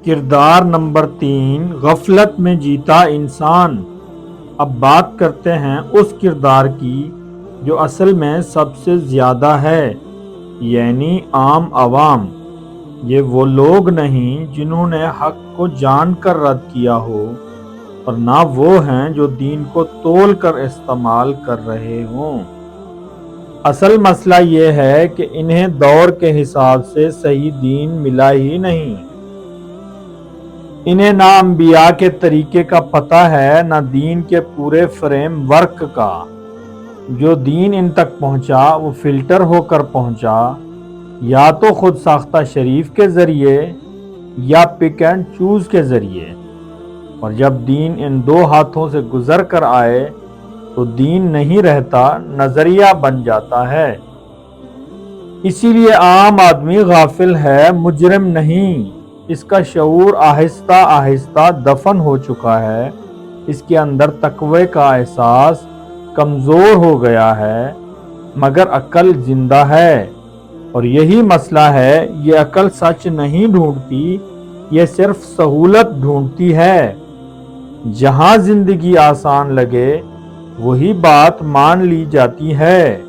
کردار نمبر 3، غفلت میں جیتا انسان۔ اب بات کرتے ہیں اس کردار کی جو اصل میں سب سے زیادہ ہے، یعنی عام عوام۔ یہ وہ لوگ نہیں جنہوں نے حق کو جان کر رد کیا ہو، اور نہ وہ ہیں جو دین کو تول کر استعمال کر رہے ہوں۔ اصل مسئلہ یہ ہے کہ انہیں دور کے حساب سے صحیح دین ملا ہی نہیں۔ انہیں نہ انبیاء کے طریقے کا پتہ ہے، نہ دین کے پورے فریم ورک کا۔ جو دین ان تک پہنچا وہ فلٹر ہو کر پہنچا، یا تو خود ساختہ شریف کے ذریعے یا پک اینڈ چوز کے ذریعے، اور جب دین ان دو ہاتھوں سے گزر کر آئے تو دین نہیں رہتا، نظریہ بن جاتا ہے۔ اسی لیے عام آدمی غافل ہے، مجرم نہیں۔ اس کا شعور آہستہ آہستہ دفن ہو چکا ہے، اس کے اندر تقوی کا احساس کمزور ہو گیا ہے، مگر عقل زندہ ہے۔ اور یہی مسئلہ ہے، یہ عقل سچ نہیں ڈھونڈتی، یہ صرف سہولت ڈھونڈتی ہے۔ جہاں زندگی آسان لگے وہی بات مان لی جاتی ہے،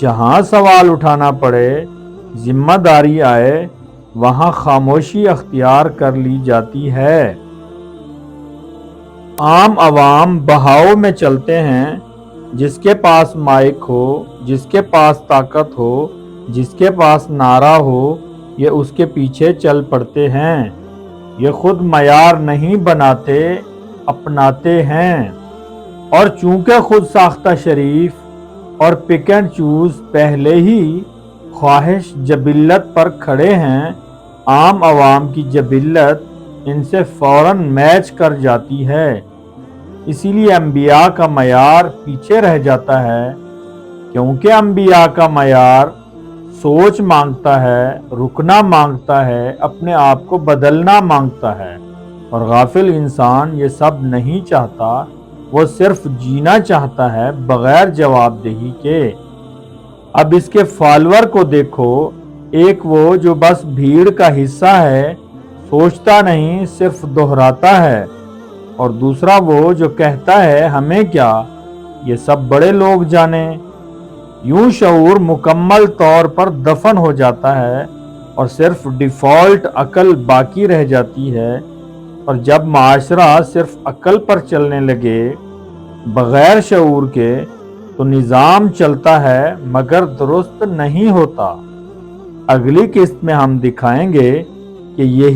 جہاں سوال اٹھانا پڑے، ذمہ داری آئے، وہاں خاموشی اختیار کر لی جاتی ہے۔ عام عوام بہاؤ میں چلتے ہیں، جس کے پاس مائک ہو، جس کے پاس طاقت ہو، جس کے پاس نعرہ ہو، یہ اس کے پیچھے چل پڑتے ہیں۔ یہ خود معیار نہیں بناتے، اپناتے ہیں۔ اور چونکہ خود ساختہ شریف اور پک اینڈ چوز پہلے ہی خواہش جبلت پر کھڑے ہیں، عام عوام کی جبلت ان سے فوراً میچ کر جاتی ہے۔ اسی لیے انبیاء کا معیار پیچھے رہ جاتا ہے، کیونکہ انبیاء کا معیار سوچ مانگتا ہے، رکنا مانگتا ہے، اپنے آپ کو بدلنا مانگتا ہے۔ اور غافل انسان یہ سب نہیں چاہتا، وہ صرف جینا چاہتا ہے بغیر جواب دہی کے۔ اب اس کے فالوور کو دیکھو، ایک وہ جو بس بھیڑ کا حصہ ہے، سوچتا نہیں، صرف دہراتا ہے، اور دوسرا وہ جو کہتا ہے ہمیں کیا، یہ سب بڑے لوگ جانیں۔ یوں شعور مکمل طور پر دفن ہو جاتا ہے، اور صرف ڈیفالٹ عقل باقی رہ جاتی ہے۔ اور جب معاشرہ صرف عقل پر چلنے لگے بغیر شعور کے، تو نظام چلتا ہے مگر درست نہیں ہوتا۔ اگلی قسط میں ہم دکھائیں گے کہ یہی